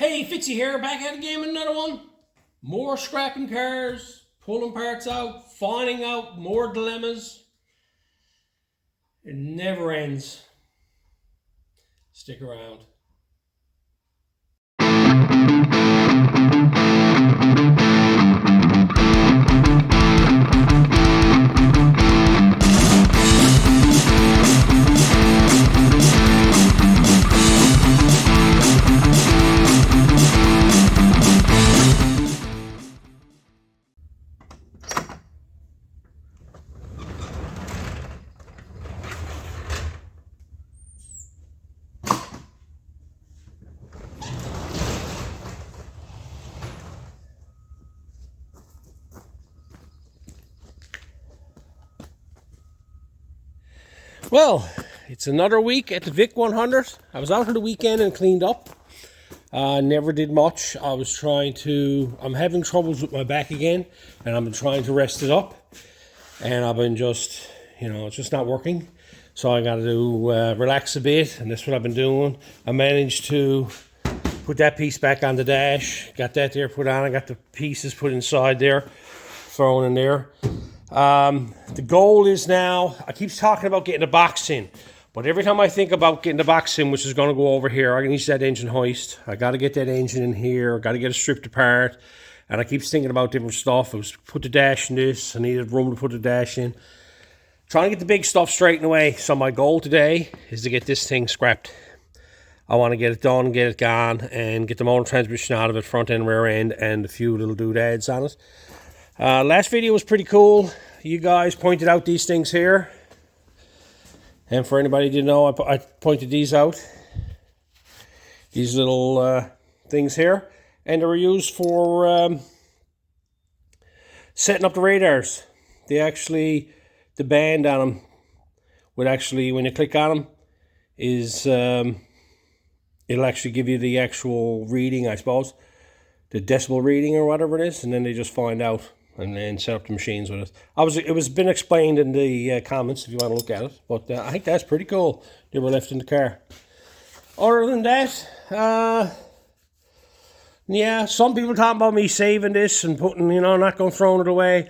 Hey, Fitzy here, back at the game with another one. More scrapping cars, pulling parts out, finding out more dilemmas. It never ends. Stick around. Well, it's another week at the Vic 100. I was out for the weekend and cleaned up. Never did much. I'm having troubles with my back again, and I've been trying to rest it up. And I've been just, it's just not working. So I got to relax a bit, and that's what I've been doing. I managed to put that piece back on the dash. Got that there put on. I got the pieces put inside there, thrown in there. The goal is now, I keep talking about getting the box in, but every time I think about getting the box in, which is going to go over here, I need that engine hoist. I got to get that engine in here. I got to get it stripped apart, and I keep thinking about different stuff. I was put the dash in this. I needed room to put the dash in. Trying to get the big stuff straightened away. So my goal today is to get this thing scrapped. I want to get it done, get it gone, and get the motor transmission out of it, front end, rear end, and a few little doodads on it. Last video was pretty cool. You guys pointed out these things here. And for anybody who didn't know, I pointed these out. These little things here. And they were used for setting up the radars. The band on them would actually, when you click on them, it'll actually give you the actual reading, I suppose. The decibel reading or whatever it is. And then they just find out and then set up the machines with it. It was been explained in the comments if you want to look at it. But I think that's pretty cool. They were left in the car. Other than that, yeah, some people talking about me saving this and putting, not going throwing it away.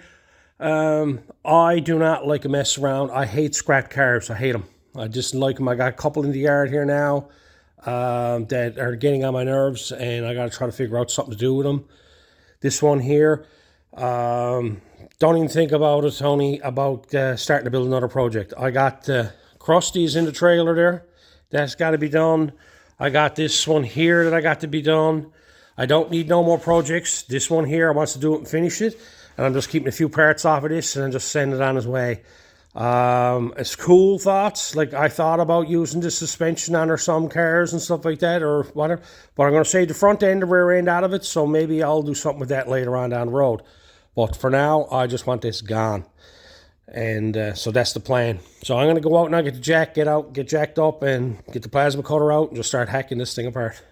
I do not like a mess around. I hate scrap cars. I hate them. I just like them. I got a couple in the yard here now that are getting on my nerves, and I got to try to figure out something to do with them. This one here, don't even think about it, Tony, about starting to build another project. I got Krusty's in the trailer there. That's got to be done. I got this one here that I got to be done. I don't need no more projects. This one here, I want to do it and finish it. And I'm just keeping a few parts off of this and then just send it on its way. It's cool thoughts. Like, I thought about using the suspension on some cars and stuff like that or whatever. But I'm going to save the front end, the rear end out of it. So maybe I'll do something with that later on down the road. But for now, I just want this gone. And so that's the plan. So I'm going to go out now, get the jack, get jacked up, and get the plasma cutter out and just start hacking this thing apart.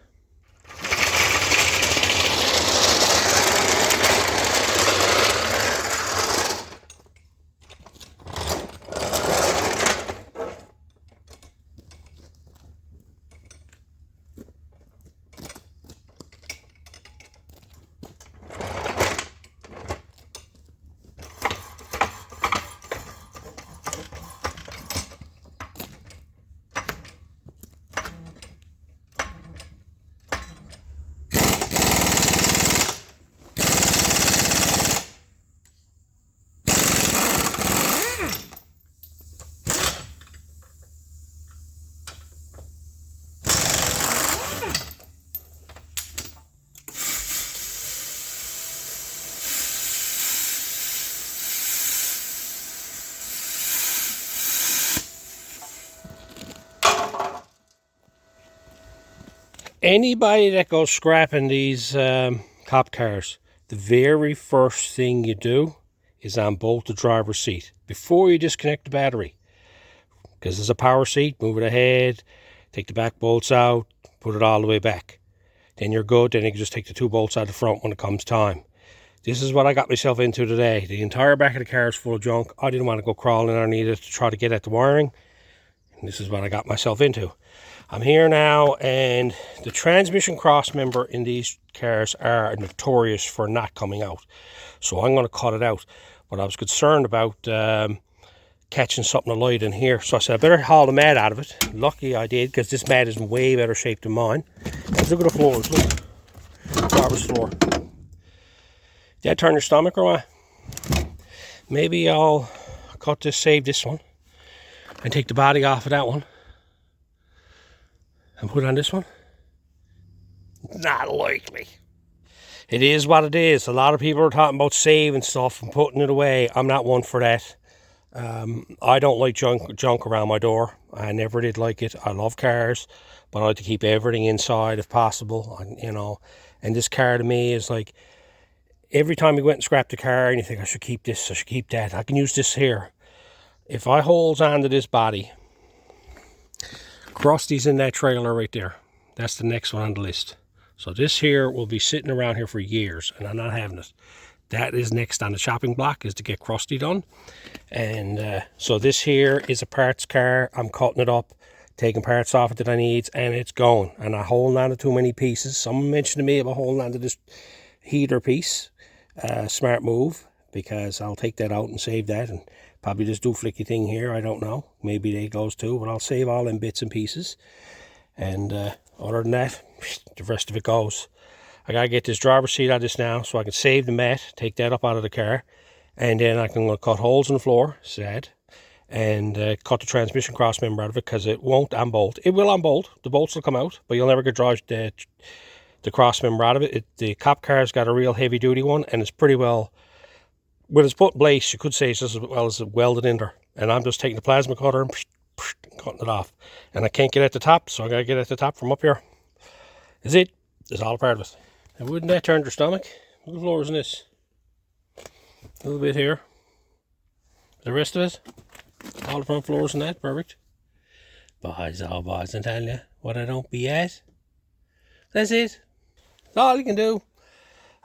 Anybody that goes scrapping these cop cars, the very first thing you do is unbolt the driver's seat before you disconnect the battery. Because there's a power seat, move it ahead, take the back bolts out, put it all the way back. Then you're good, then you can just take the two bolts out the front when it comes time. This is what I got myself into today. The entire back of the car is full of junk. I didn't want to go crawling underneath it to try to get at the wiring. This is what I got myself into. I'm here now, and the transmission cross member in these cars are notorious for not coming out. So I'm going to cut it out. But I was concerned about catching something alight in here. So I said I better haul the mat out of it. Lucky I did, because this mat is in way better shape than mine. Let's look at the floors. Look. Garbage floor. Did that turn your stomach or what? Maybe I'll save this one and take the body off of that one and put on this one. Not likely. It is what it is. A lot of people are talking about saving stuff and putting it away. I'm not one for that. I don't like junk around my door. I never did like it. I love cars, but I like to keep everything inside if possible. You know, and this car to me is like, every time you went and scrap the car and you think, I should keep this, I should keep that, I can use this here. If I hold on to this body, Krusty's in that trailer right there. That's the next one on the list. So this here will be sitting around here for years, and I'm not having it. That is next on the shopping block, is to get Krusty done. And so this here is a parts car. I'm cutting it up, taking parts off it that I need, and it's going. And I'm holding on to too many pieces. Someone mentioned to me about holding on to this heater piece. Smart move, because I'll take that out and save that, and probably this dooflicky thing here, I don't know, maybe they goes too, but I'll save all them bits and pieces. And other than that, the rest of it goes. I gotta get this driver's seat out of this now so I can save the mat, take that up out of the car, and then I can cut holes in the floor, sad, and cut the transmission cross member out of it, because it won't unbolt. It will unbolt, the bolts will come out, but you'll never get the cross member out of it. The cop car's got a real heavy duty one, and it's pretty well, when it's put in place, you could say it's just as well as welded in there. And I'm just taking the plasma cutter and cutting it off. And I can't get at the top, so I gotta get at the top from up here. Is it? It's all a part of it. And wouldn't that turn your stomach? Look at the floors in this. A little bit here. The rest of it, all the front floors and that, perfect. Boys, all boys, I'm telling you, what I don't be at. That's it. That's all you can do.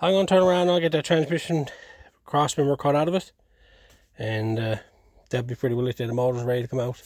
I'm going to turn around and I'll get that transmission cross member cut out of it. And that'll be pretty well it. The motor's ready to come out.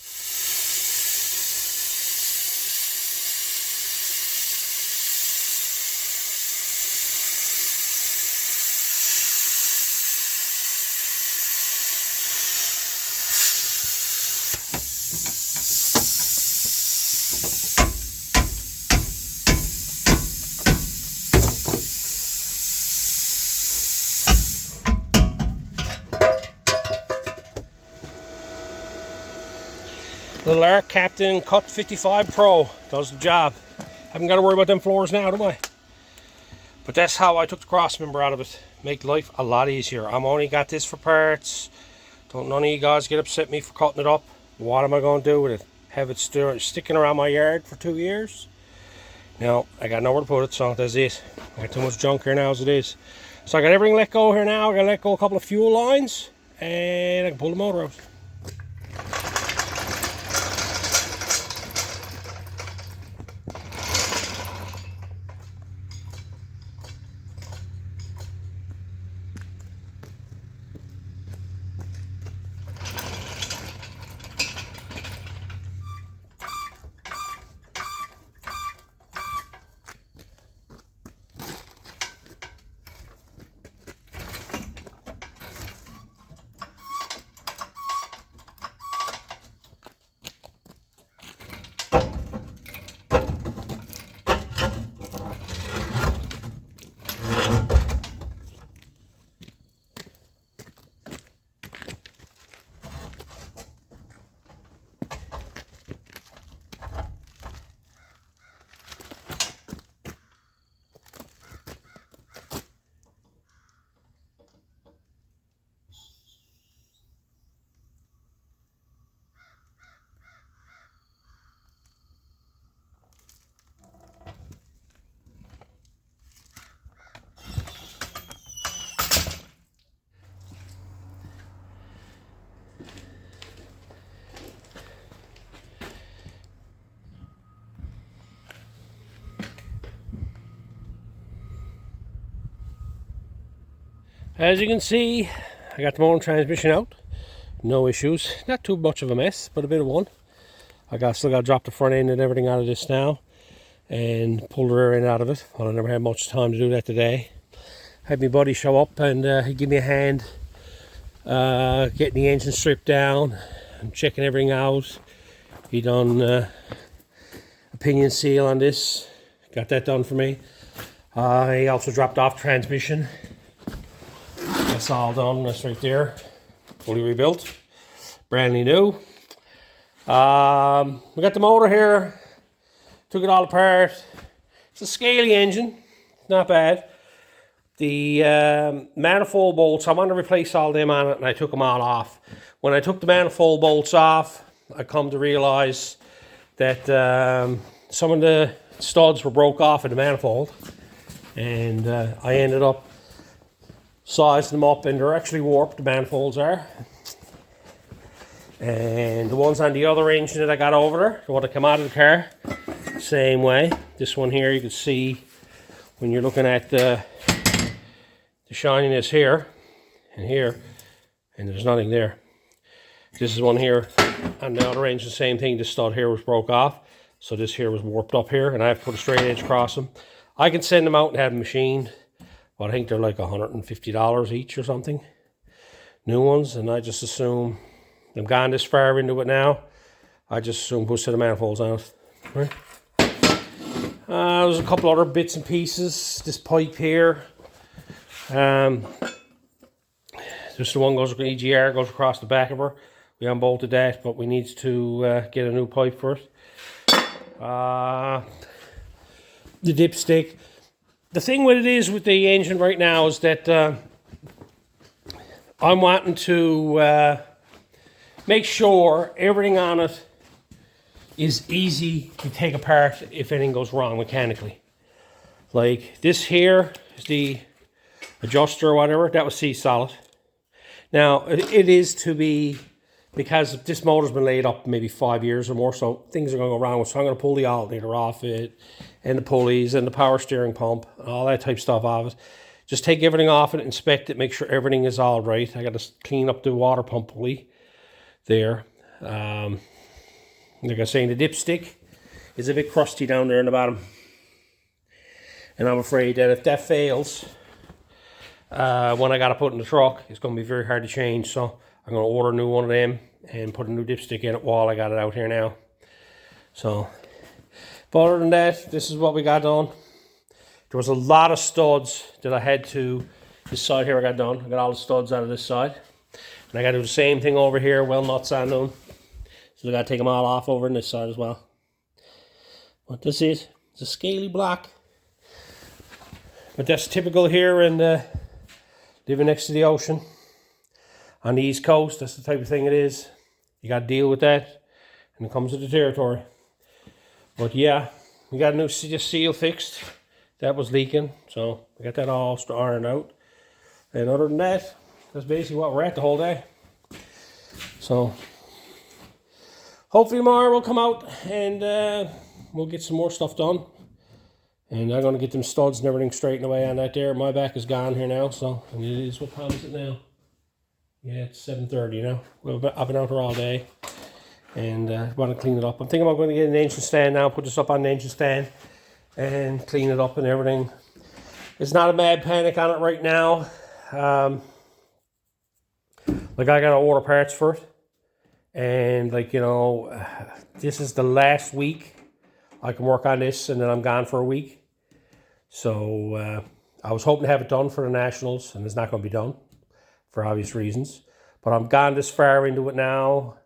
Little Arc Captain Cut 55 Pro does the job. Haven't got to worry about them floors now, do I? But that's how I took the cross member out of it. Make life a lot easier. I'm only got this for parts. Don't none of you guys get upset at me for cutting it up. What am I going to do with it? Have it sticking around my yard for 2 years? No, I got nowhere to put it, so that's it. I got too much junk here now as it is. So I got everything let go here now. I got to let go a couple of fuel lines, and I can pull the motor out. As you can see, I got the motor and transmission out. No issues. Not too much of a mess, but a bit of one. Still got to drop the front end and everything out of this now and pull the rear end out of it. Well, I never had much time to do that today. Had my buddy show up and he gave me a hand getting the engine stripped down and checking everything out. He done a pinion seal on this, got that done for me. He also dropped off transmission. That's all done, that's right there, fully rebuilt, brand new. We got the motor here, took it all apart. It's a scaly engine, not bad. The manifold bolts, I wanted to replace all them on it and I took them all off. When I took the manifold bolts off, I come to realize that some of the studs were broke off in the manifold, and I ended up sizing them up, and they're actually warped, the manifolds are. And the ones on the other engine that I got over there, the one that came out of the car, same way. This one here, you can see when you're looking at the shininess here, and there's nothing there. This is one here on the other engine, same thing. This stud here was broke off, so this here was warped up here, and I have to put a straight edge across them. I can send them out and have them machined, but I think they're like $150 each or something, new ones. And I just assume I'm gone this far into it now, I just assume put a set of manifolds on it. Right. There's a couple other bits and pieces. This pipe here, just the one goes, EGR goes across the back of her. We unbolted that, but we need to get a new pipe for it. The dipstick. The thing with it is with the engine right now is that I'm wanting to make sure everything on it is easy to take apart if anything goes wrong mechanically. Like this here is the adjuster or whatever, that was C-solid. Now it is to be, because this motor's been laid up maybe 5 years or more, so things are going to go wrong with it. So I'm going to pull the alternator off it, and the pulleys, and the power steering pump, and all that type of stuff off it. Just take everything off it, inspect it, make sure everything is all right. I got to clean up the water pump pulley there. Like I was saying, the dipstick is a bit crusty down there in the bottom. And I'm afraid that if that fails, when I got to put in the truck, it's going to be very hard to change. So I'm going to order a new one of them and put a new dipstick in it while I got it out here now. So, but other than that, this is what we got done. There was a lot of studs that I had to, this side here I got done. I got all the studs out of this side. And I got to do the same thing over here, well nuts on them. So I got to take them all off over on this side as well. What this is, it's a scaly block. But that's typical here in living next to the ocean. On the East Coast, that's the type of thing it is. You got to deal with that, and it comes with the territory. But yeah, we got a new seal fixed. That was leaking, so we got that all ironed out. And other than that, that's basically what we're at the whole day. So hopefully tomorrow we'll come out and we'll get some more stuff done. And I'm going to get them studs and everything straightened away on that there. My back is gone here now, so and it is, what time is it now? Yeah, it's 7:30 now. I've been out here all day and want to clean it up. I'm thinking about going to get an engine stand now, put this up on the engine stand and clean it up and everything. It's not a mad panic on it right now. Like I got to order parts for it. And like, you know, this is the last week I can work on this and then I'm gone for a week. So I was hoping to have it done for the Nationals, and it's not going to be done for obvious reasons. But I'm gone this far into it now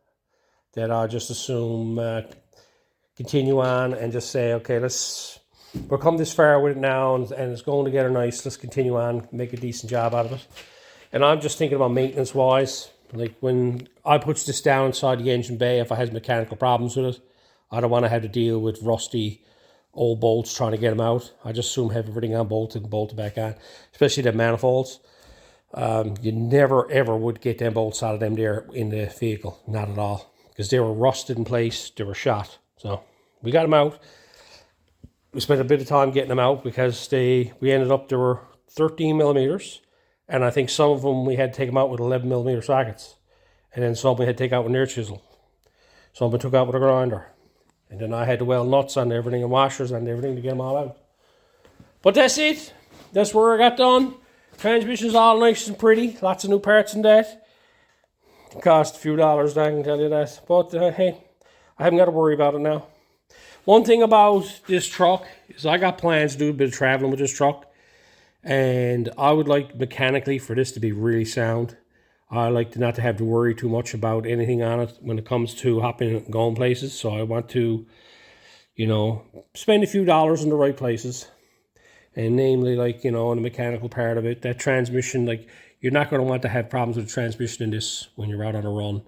that I'll just assume continue on and just say, okay, we'll come this far with it now and it's going together nice. Let's continue on, make a decent job out of it. And I'm just thinking about maintenance wise. Like when I put this down inside the engine bay, if I have mechanical problems with it, I don't want to have to deal with rusty old bolts trying to get them out. I just assume have everything unbolted and bolted back on, especially the manifolds. You never ever would get them bolts out of them there in the vehicle, not at all, because they were rusted in place, they were shot. So we got them out. We spent a bit of time getting them out because we ended up, there were 13 millimeters, and I think some of them we had to take them out with 11 millimeter sockets, and then some we had to take out with an air chisel. Some we took out with a grinder. And then I had to weld nuts on everything and washers and everything to get them all out. But that's it. That's where I got done. Transmission's all nice and pretty. Lots of new parts in that. It cost a few dollars, I can tell you that. But hey, I haven't got to worry about it now. One thing about this truck is I got plans to do a bit of traveling with this truck. And I would like mechanically for this to be really sound. I like to not to have to worry too much about anything on it when it comes to hopping and going places. So I want to, you know, spend a few dollars in the right places. And namely, like, you know, on the mechanical part of it, that transmission, like, you're not going to want to have problems with the transmission in this when you're out on a run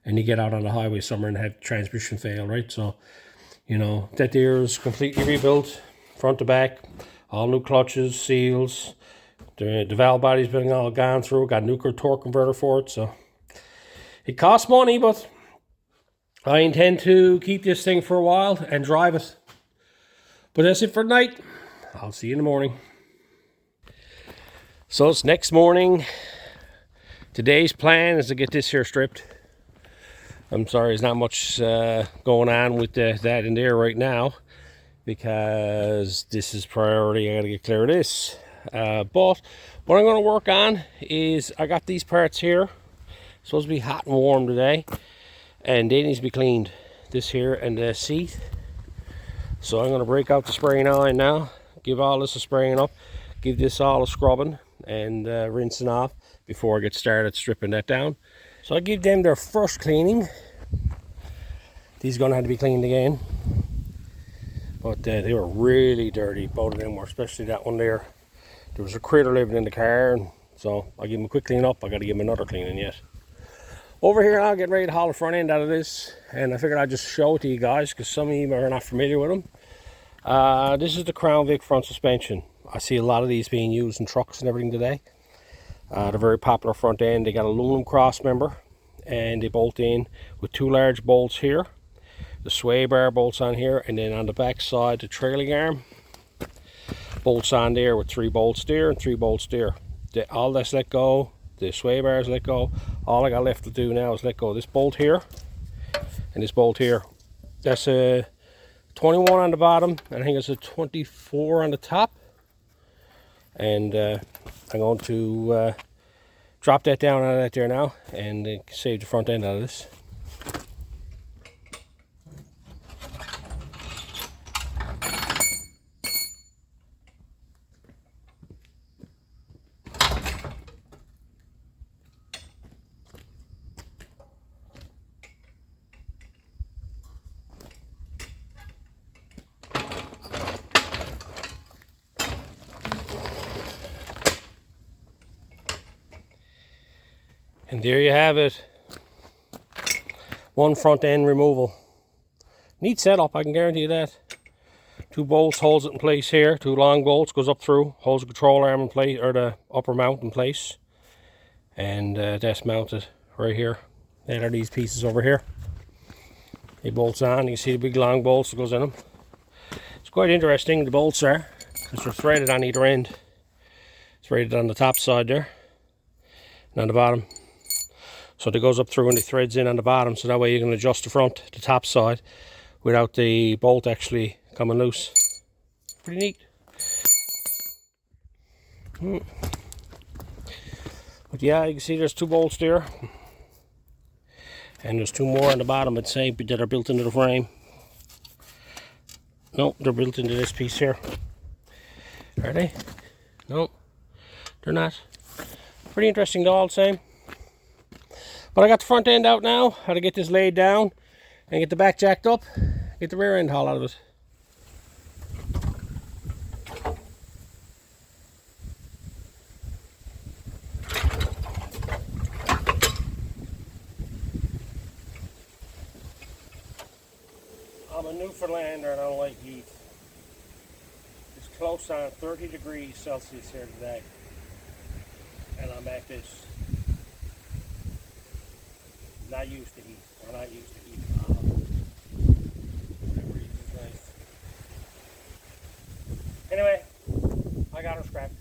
and you get out on the highway somewhere and have transmission fail, right? So, you know, that there is completely rebuilt, front to back, all new clutches, seals. The valve body's been all gone through. Got a nuclear torque converter for it, so it costs money, but I intend to keep this thing for a while and drive it. But that's it for tonight. I'll see you in the morning. So it's next morning. Today's plan is to get this here stripped. I'm sorry, there's not much going on with that in there right now because this is priority. I gotta get clear of this. But what I'm going to work on is I got these parts here. It's supposed to be hot and warm today, and they need to be cleaned. This here and the seat. So I'm going to break out the spraying iron now, give all this a spraying up, give this all a scrubbing and rinsing off before I get started stripping that down. So I give them their first cleaning. These are going to have to be cleaned again, but they were really dirty. Both of them were, especially that one there. There was a critter living in the car, and so I'll give him a quick clean up. I got to give him another cleaning yet. Over here, I'll get ready to haul the front end out of this, and I figured I'd just show it to you guys because some of you are not familiar with them. This is the Crown Vic front suspension. I see a lot of these being used in trucks and everything today. They're very popular front end. They got an aluminum cross member, and they bolt in with two large bolts here. The sway bar bolts on here, and then on the back side, the trailing arm bolts on there with 3 bolts there and 3 bolts there. All that's let go. The sway bars let go. All I got left to do now is let go of this bolt here and this bolt here. That's a 21 on the bottom, and I think it's a 24 on the top. And I'm going to drop that down out of that there now and save the front end out of this. And there you have it. One front end removal. Neat setup, I can guarantee you that. 2 bolts holds it in place here. 2 long bolts goes up through, holds the control arm in place, or the upper mount in place. And that's mounted right here. There are these pieces over here. It bolts on. You can see the big long bolts that goes in them. It's quite interesting, the bolts are, because they're threaded on either end. It's threaded on the top side there, and on the bottom. So it goes up through and it threads in on the bottom, so that way you can adjust the front, the top side, without the bolt actually coming loose. Pretty neat. But yeah, you can see there's 2 bolts there. And there's 2 more on the bottom, I'd say, that are built into the frame. No, they're built into this piece here. Are they? No, they're not. Pretty interesting though, all the same. But I got the front end out now. How to get this laid down and get the back jacked up. Get the rear end haul out of it. I'm a Newfoundlander and I don't like heat. It's close on 30 degrees Celsius here today. And I'm at this. Not used to heat. We're not used to heat. Anyway, I got her scrapped.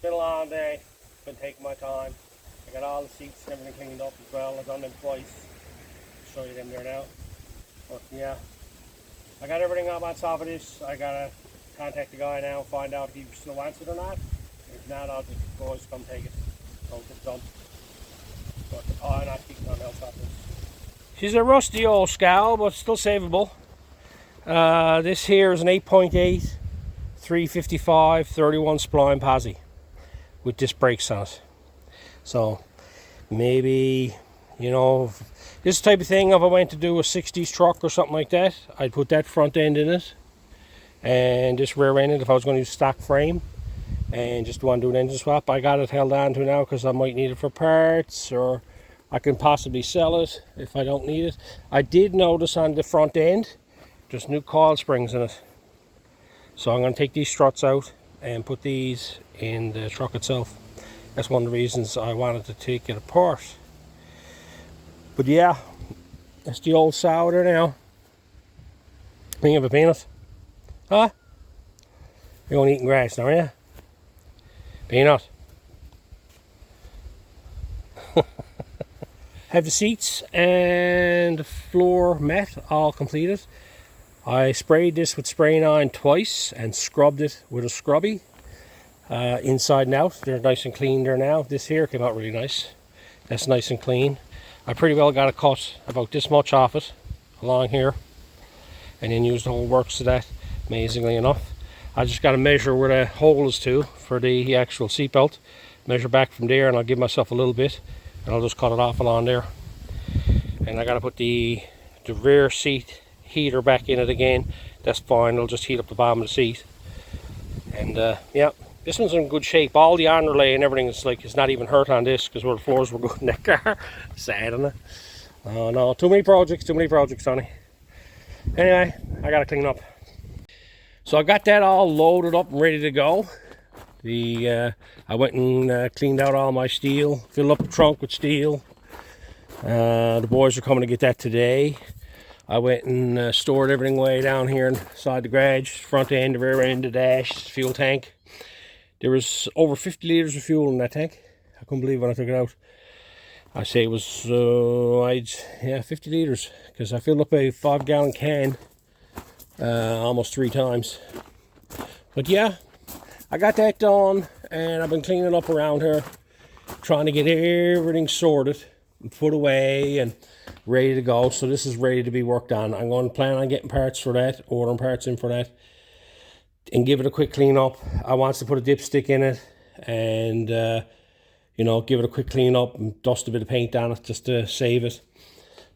Been a long day. Been taking my time. I got all the seats and everything cleaned up as well. I've done them twice. I'll show you them there now. But yeah, I got everything on top of this. I gotta contact the guy now and find out if he still wants it or not. If not, I'll just boys come take it. Go to the dump. But I'm not keeping on else off this. She's a rusty old scow, but still savable. This here is an 8.8, 355, 31 spline posi with disc brakes on it. So maybe, you know, this type of thing, if I went to do a 60s truck or something like that, I'd put that front end in it and this rear end if I was going to use stock frame and just want to do an engine swap. I got it held on to now because I might need it for parts, or I can possibly sell it if I don't need it. I did notice on the front end there's new coil springs in it, so I'm going to take these struts out and put these in the truck itself. That's one of the reasons I wanted to take it apart. But yeah, that's the old sow there now. Think of a peanut? Huh? You're only eating grass now, are you? Peanut. Have the seats and the floor mat all completed. I sprayed this with spraying iron twice and scrubbed it with a scrubby. Inside and out, they're nice and clean there now. This here came out really nice. That's nice and clean. I pretty well got a cut about this much off it along here and then used the whole works of that, amazingly enough. I just got to measure where the hole is to for the actual seatbelt, measure back from there, and I'll give myself a little bit and I'll just cut it off along there. And I got to put the rear seat heater back in it again. That's fine, it'll just heat up the bottom of the seat. And yeah, this one's in good shape. All the underlay and everything is like, it's not even hurt on this because where the floors were good in that car. Sad, isn't it? Oh no, too many projects, Sonny. Anyway, I gotta clean up. So I got that all loaded up and ready to go. I went and cleaned out all my steel, filled up the trunk with steel. The boys are coming to get that today. I went and stored everything way down here inside the garage, front end, the rear end, the dash, fuel tank. There was over 50 litres of fuel in that tank. I couldn't believe when I took it out. I say it was 50 litres, because I filled up a 5-gallon can almost 3 times. But yeah, I got that done, and I've been cleaning up around here, trying to get everything sorted and put away and ready to go. So this is ready to be worked on. I'm going to plan on getting parts for that, ordering parts in for that, and give it a quick clean up. I want to put a dipstick in it and you know, give it a quick clean up and dust a bit of paint on it just to save it.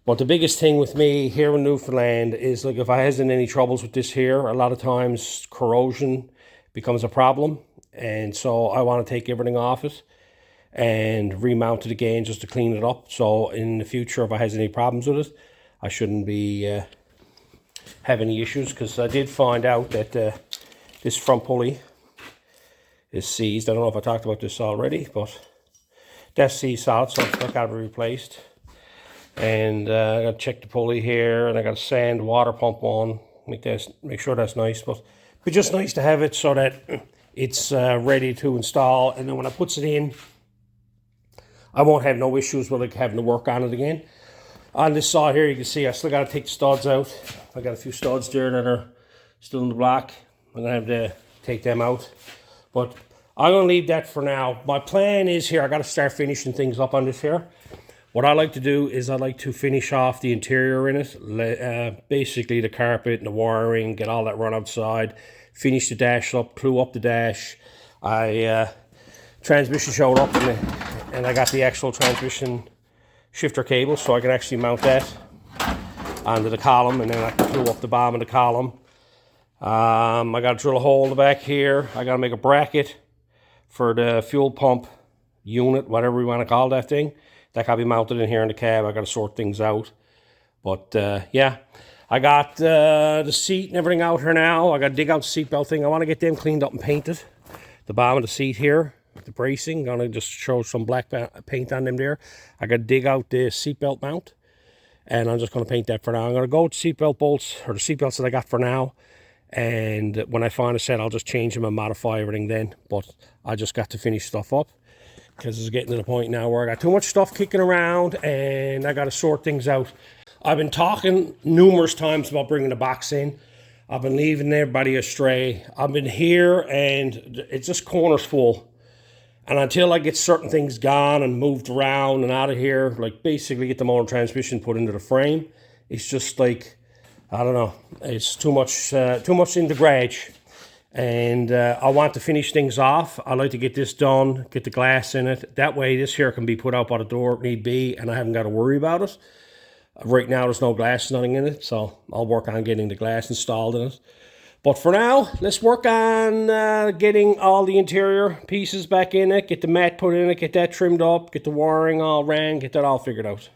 But the biggest thing with me here in Newfoundland is, like, if I hasn't any troubles with this here, a lot of times corrosion becomes a problem, and so I want to take everything off it and remount it again just to clean it up. So in the future, if I has any problems with it, I shouldn't be have any issues, because I did find out that this front pulley is seized. I don't know if I talked about this already, but that's seized out, so that got to be replaced. And I got to check the pulley here, and I got to sand water pump on, make sure that's nice. But it's just nice to have it so that it's ready to install, and then when I puts it in, I won't have no issues with, like, having to work on it again. On this saw here, you can see I still got to take the studs out. I got a few studs there that are still in the block. I'm going to have to take them out. But I'm going to leave that for now. My plan is here, I got to start finishing things up on this here. What I like to do is I like to finish off the interior in it. Basically the carpet and the wiring, get all that run outside. Finish the dash up, glue up the dash. Transmission showed up and I got the actual transmission shifter cable, so I can actually mount that onto the column, and then I can glue up the bottom of the column. I got to drill a hole in the back here. I got to make a bracket for the fuel pump unit, whatever we want to call that thing. That got to be mounted in here in the cab. I got to sort things out. But yeah, I got the seat and everything out here now. I got to dig out the seatbelt thing. I want to get them cleaned up and painted. The bottom of the seat here, the bracing, gonna just show some black paint on them there. I got to dig out the seatbelt mount, and I'm just going to paint that for now. I'm going to go with seatbelt bolts, or the seatbelts that I got for now. And when I find a set, I'll just change them and modify everything then. But I just got to finish stuff up, because it's getting to the point now where I got too much stuff kicking around and I got to sort things out. I've been talking numerous times about bringing the box in. I've been leaving everybody astray. I've been here and it's just corners full. And until I get certain things gone and moved around and out of here, like basically get the motor transmission put into the frame, it's just like, I don't know, it's too much in the garage. And I want to finish things off. I like to get this done, get the glass in it. That way this here can be put out by the door if need be, and I haven't got to worry about it. Right now there's no glass, nothing in it, so I'll work on getting the glass installed in it. But for now, let's work on getting all the interior pieces back in it, get the mat put in it, get that trimmed up, get the wiring all ran, get that all figured out.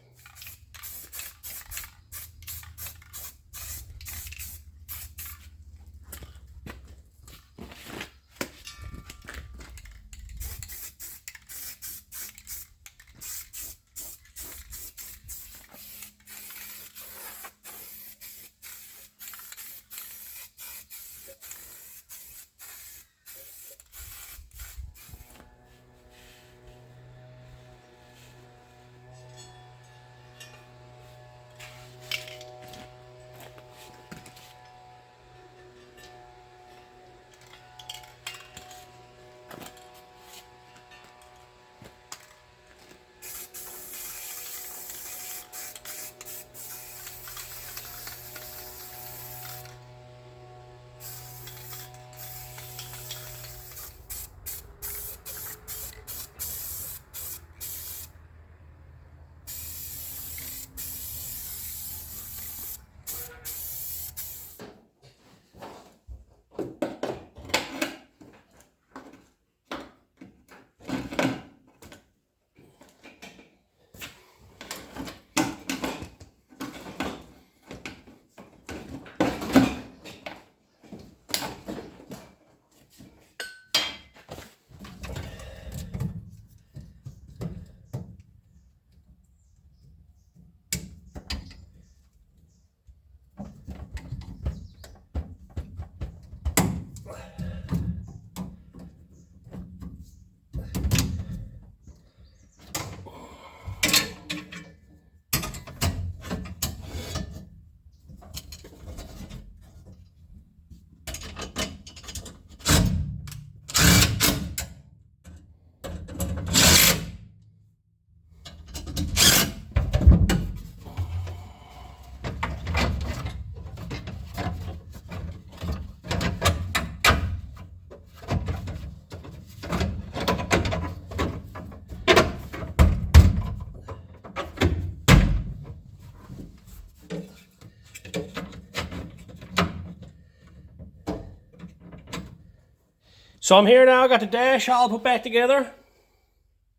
So I'm here now, got the dash all put back together.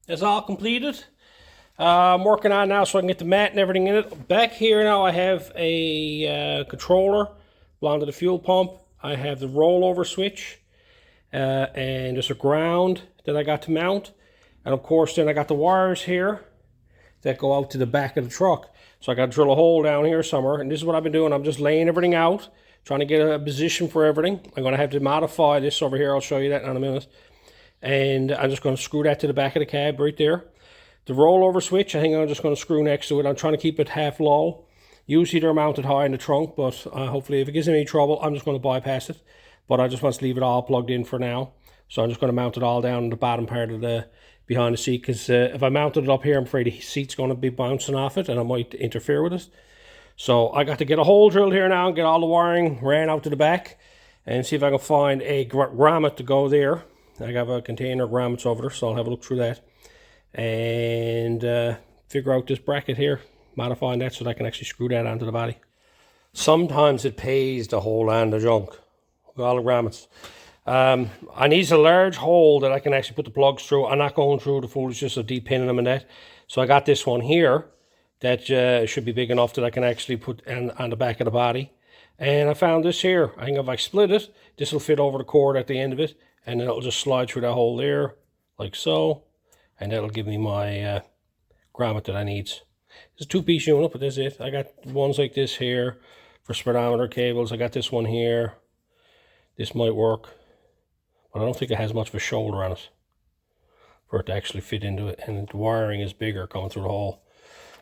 It's all completed. I'm working on it now so I can get the mat and everything in it. Back here now I have a controller belonging to the fuel pump. I have the rollover switch and there's a ground that I got to mount. And of course then I got the wires here that go out to the back of the truck. So I got to drill a hole down here somewhere, and this is what I've been doing. I'm just laying everything out, trying to get a position for everything. I'm going to have to modify this over here. I'll show you that in a minute. And I'm just going to screw that to the back of the cab right there. The rollover switch, I think I'm just going to screw next to it. I'm trying to keep it half low. Usually they're mounted high in the trunk, but hopefully if it gives me any trouble, I'm just going to bypass it. But I just want to leave it all plugged in for now. So I'm just going to mount it all down in the bottom part of the behind the seat, because if I mounted it up here, I'm afraid the seat's going to be bouncing off it and I might interfere with it. So I got to get a hole drilled here now and get all the wiring ran out to the back and see if I can find a grommet to go there. I have a container of grommets over there, so I'll have a look through that and figure out this bracket here, modifying that so that I can actually screw that onto the body. Sometimes it pays to hold on the junk with all the grommets. I need a large hole that I can actually put the plugs through. I'm not going through the foolishness of deep pinning them in that. So I got this one here that should be big enough that I can actually put on the back of the body. And I found this here. I think if I split it, this will fit over the cord at the end of it, and then it'll just slide through that hole there, like so. And that'll give me my grommet that I need. It's a two-piece unit, but that's it. I got ones like this here for speedometer cables. I got this one here. This might work, but I don't think it has much of a shoulder on it for it to actually fit into it. And the wiring is bigger coming through the hole.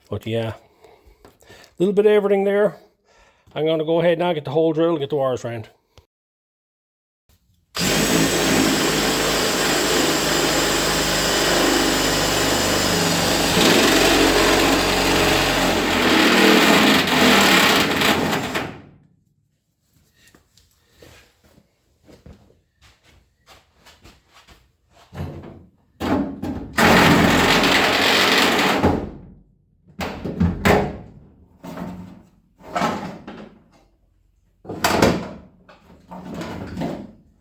But yeah, a little bit of everything there. I'm going to go ahead now, get the hole drilled and get the wires round.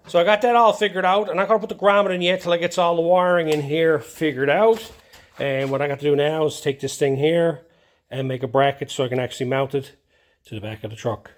So I got that all figured out. I'm not going to put the grommet in yet till I get all the wiring in here figured out. And what I got to do now is take this thing here and make a bracket so I can actually mount it to the back of the truck.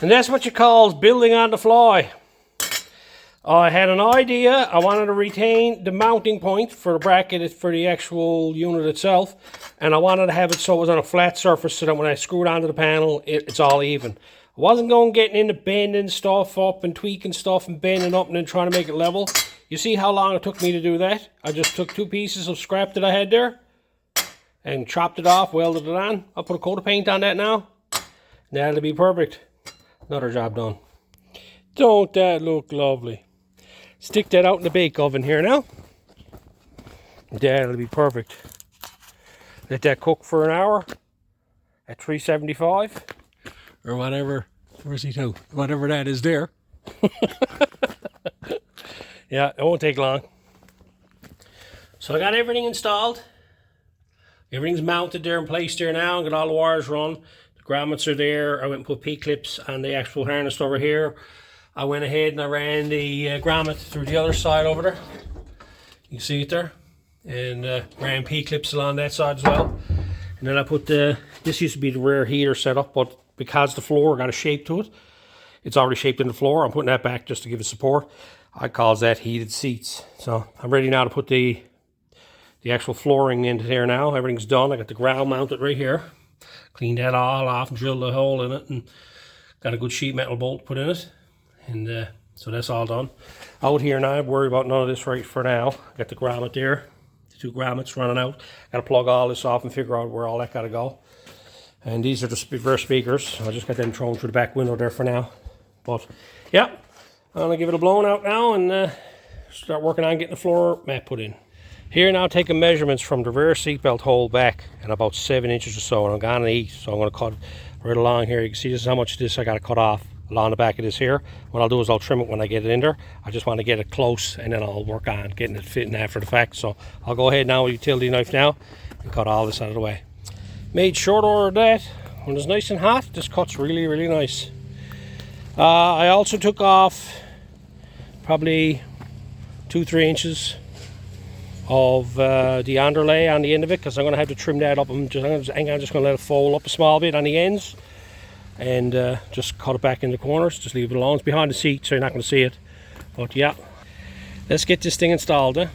And that's what you call building on the fly. I had an idea. I wanted to retain the mounting point for the bracket for the actual unit itself. And I wanted to have it so it was on a flat surface so that when I screw it onto the panel, it's all even. I wasn't going getting into bending stuff up and tweaking stuff and bending up and then trying to make it level. You see how long it took me to do that? I just took 2 pieces of scrap that I had there and chopped it off, welded it on. I'll put a coat of paint on that now. That'll be perfect. Another job done. Don't that look lovely? Stick that out in the bake oven here now. That'll be perfect. Let that cook for an hour at 375 or whatever. Where's he to? Whatever that is there. Yeah, it won't take long. So I got everything installed. Everything's mounted there in place there now. I got all the wires run. The grommets are there. I went and put P-clips on the actual harness over here. I went ahead and I ran the grommet through the other side over there. You can see it there. And ran P-clips along that side as well. And then I put this used to be the rear heater setup, but because the floor got a shape to it, it's already shaped in the floor. I'm putting that back just to give it support. I calls that heated seats. So I'm ready now to put the actual flooring into there now. Everything's done. I got the ground mounted right here. Cleaned that all off and drilled a hole in it and got a good sheet metal bolt put in it. And so that's all done. Out here now, I'm worried about none of this right for now. Got the grommet there. The 2 grommets running out. Got to plug all this off and figure out where all that got to go. And these are the reverse speakers. I just got them thrown through the back window there for now. But yeah, I'm going to give it a blown out now and start working on getting the floor mat put in. Here now, taking measurements from the rear seatbelt hole back and about 7 inches or so, and I'm going to eat, so I'm going to cut right along here. You can see this is how much of this I got to cut off along the back of this here. What I'll do is I'll trim it when I get it in there. I just want to get it close, and then I'll work on getting it fitting after the fact. So I'll go ahead now with a utility knife now and cut all this out of the way. Made short order of that. When it's nice and hot, this cuts really, really nice. I also took off probably 2-3 inches of the underlay on the end of it, because I'm going to have to trim that up. I'm just going to let it fold up a small bit on the ends and just cut it back in the corners. Just leave it alone. It's behind the seat, so you're not going to see it. But yeah, let's get this thing installed.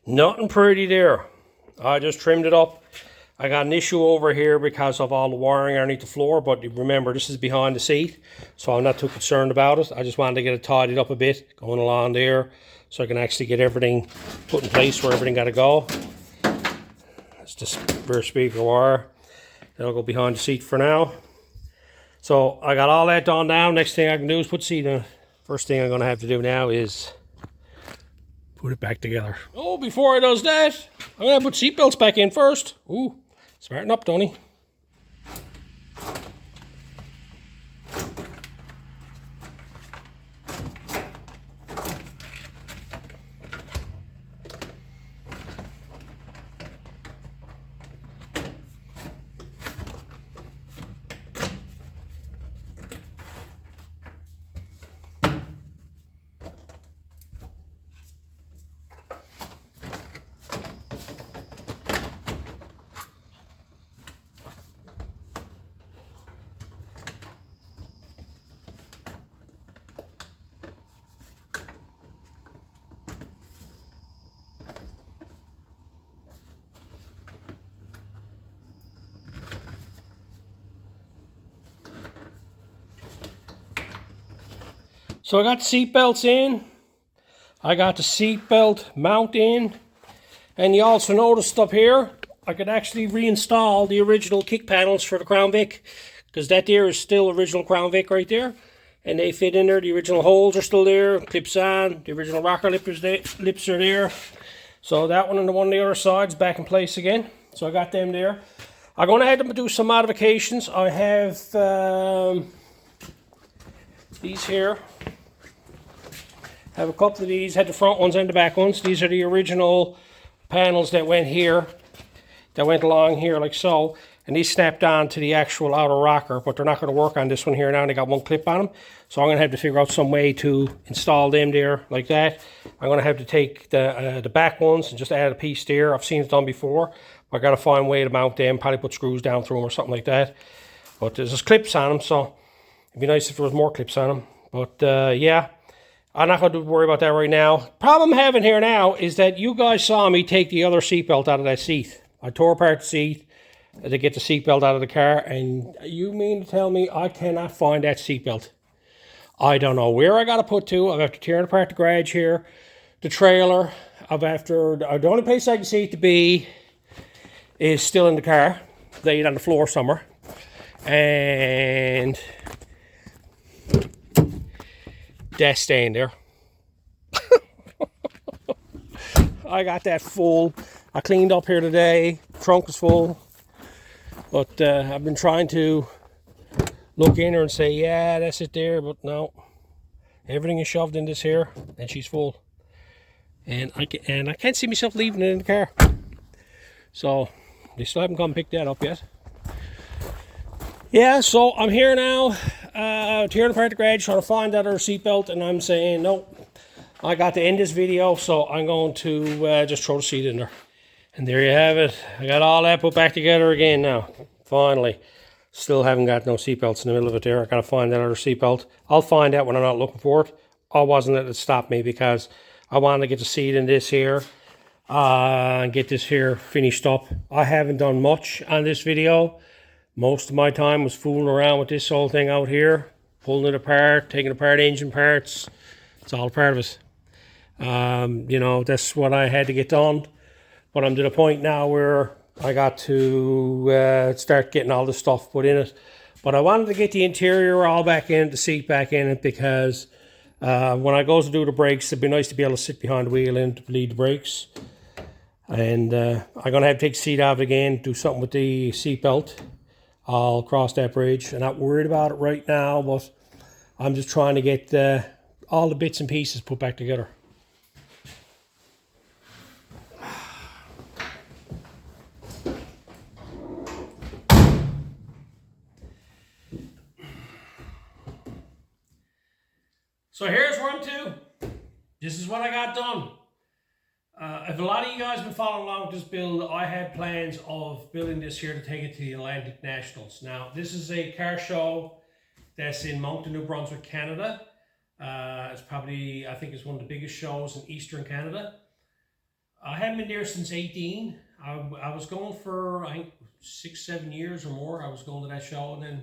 Nothing pretty there. I just trimmed it up. I got an issue over here because of all the wiring underneath the floor, but remember, this is behind the seat, so I'm not too concerned about it. I just wanted to get it tidied up a bit going along there so I can actually get everything put in place where everything got to go. It's just rear speaker wire. That'll go behind the seat for now. So I got all that done now. Next thing I can do is put the seat in. First thing I'm going to have to do now is put it back together. Oh, before I does that, I'm going to put seatbelts back in first. Ooh, smarten up, Tony. So I got the seat belts in. I got the seat belt mount in. And you also noticed up here, I could actually reinstall the original kick panels for the Crown Vic, because that there is still original Crown Vic right there. And they fit in there. The original holes are still there, clips on. The original rocker lips are there. So that one and the one on the other side's back in place again. So I got them there. I'm going to have to do some modifications. I have these here. I have a couple of these. Had the front ones and the back ones. These are the original panels that went here. That went along here like so. And these snapped on to the actual outer rocker, but they're not going to work on this one here now. They got one clip on them. So I'm going to have to figure out some way to install them there like that. I'm going to have to take the back ones and just add a piece there. I've seen it done before. I got to find a way to mount them, probably put screws down through them or something like that. But there's just clips on them, so it'd be nice if there was more clips on them. But yeah, I'm not going to worry about that right now. Problem I'm having here now is that you guys saw me take the other seatbelt out of that seat. I tore apart the seat to get the seatbelt out of the car, and you mean to tell me I cannot find that seatbelt? I don't know where I got to put to. I've after tearing apart the garage here, the trailer. The only place I can see it to be is still in the car, laid on the floor somewhere. And that's staying there. I got that full. I cleaned up here today. Trunk is full. But I've been trying to look in her and say, yeah, that's it there. But no, everything is shoved in this here, and she's full. And I can't see myself leaving it in the car. So they still haven't come pick that up yet. Yeah, so I'm here now, tearing apart the garage, trying to find that other seatbelt, and I'm saying, nope, I got to end this video, so I'm going to just throw the seat in there. And there you have it. I got all that put back together again now, finally. Still haven't got no seatbelts in the middle of it there. I got to find that other seatbelt. I'll find out when I'm not looking for it. I wasn't letting it stop me because I wanted to get the seat in this here. And get this here finished up. I haven't done much on this video. Most of my time was fooling around with this whole thing out here, pulling it apart, taking apart engine parts. It's all part of it. You know, that's what I had to get done. But I'm to the point now where I got to start getting all the stuff put in it. But I wanted to get the interior all back in, the seat back in it, because when I go to do the brakes, it'd be nice to be able to sit behind the wheel and to lead the brakes. And I'm going to have to take the seat out again, do something with the seat belt. I'll cross that bridge. I'm not worried about it right now, but I'm just trying to get all the bits and pieces put back together. So here's where I'm to. This is what I got done. If a lot of you guys have been following along with this build, I had plans of building this here to take it to the Atlantic Nationals. Now, this is a car show that's in Moncton, New Brunswick, Canada. It's probably, I think it's one of the biggest shows in Eastern Canada. I haven't been there since 18. I was going for, I think, 6-7 years or more. I was going to that show, and then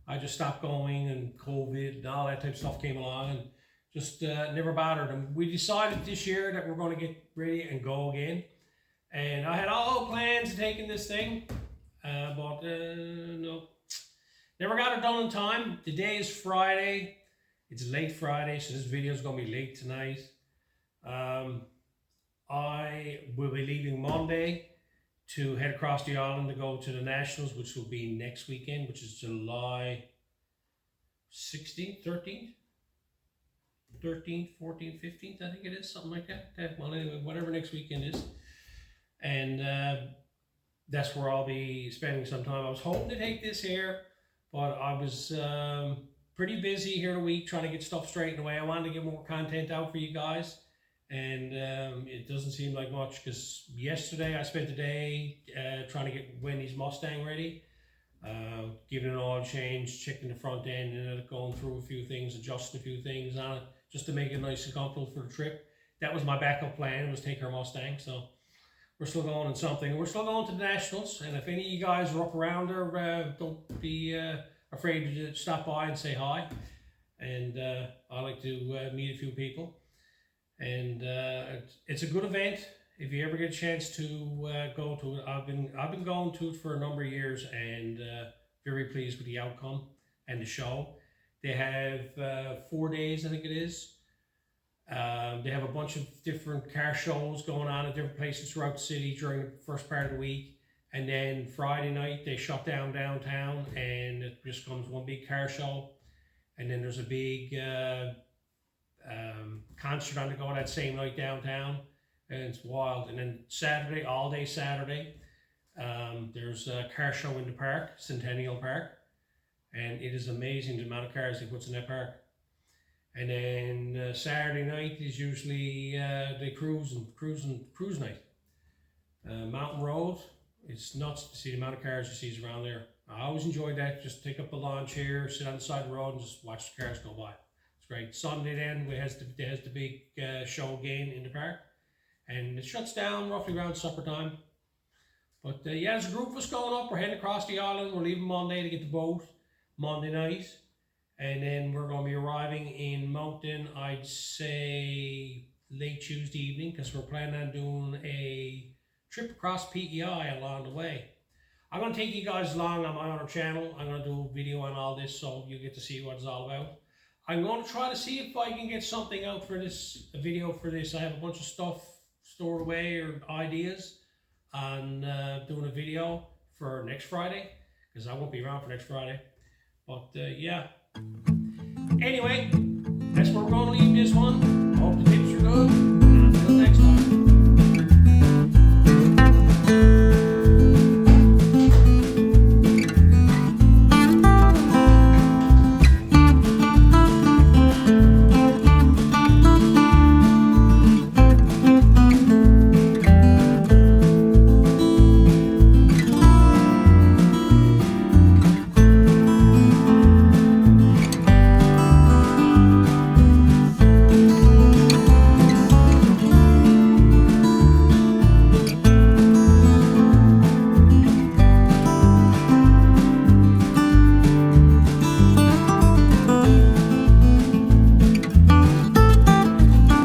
I just stopped going, and COVID and all that type of stuff came along, and just never bothered them. We decided this year that we're going to get ready and go again. And I had all plans of taking this thing, but no. Never got it done in time. Today is Friday. It's late Friday, so this video is going to be late tonight. I will be leaving Monday to head across the island to go to the Nationals, which will be next weekend, which is July 16th, 13th? 13th, 14th, 15th, I think it is, something like that. Well, anyway, whatever next weekend is. And that's where I'll be spending some time. I was hoping to take this here, but I was pretty busy here in a week trying to get stuff straightened away. I wanted to get more content out for you guys, and it doesn't seem like much, because yesterday I spent the day trying to get Wendy's Mustang ready, giving it an oil change, checking the front end, and going through a few things, adjusting a few things on it, just to make it nice and comfortable for the trip. That was my backup plan, was take her Mustang. So we're still going in something. We're still going to the Nationals, and if any of you guys are up around there, don't be afraid to stop by and say hi. And I like to meet a few people. And it's a good event. If you ever get a chance to go to it, I've been going to it for a number of years, and very pleased with the outcome and the show. They have 4 days, I think it is. They have a bunch of different car shows going on at different places throughout the city during the first part of the week. And then Friday night they shut down downtown, and it just comes one big car show. And then there's a big concert on the go that same night downtown, and it's wild. And then Saturday, all day Saturday, there's a car show in the park, Centennial Park, and it is amazing the amount of cars they put in that park. And then Saturday night is usually the cruise night. Mountain Road, it's nuts to see the amount of cars you see around there. I always enjoy that. Just take up a lawn chair, sit on the side of the road, and just watch the cars go by. It's great. Sunday then, it has the big show again in the park, and it shuts down roughly around supper time. But yeah, there's a group of us going up. We're heading across the island. We're leaving Monday to get the boat Monday night, and then we're going to be arriving in Moncton, I'd say late Tuesday evening, because we're planning on doing a trip across PEI along the way. I'm going to take you guys along on my other channel. I'm going to do a video on all this so you get to see what it's all about. I'm going to try to see if I can get something out for this, a video for this. I have a bunch of stuff stored away or ideas on doing a video for next Friday, because I won't be around for next Friday. But yeah. Anyway,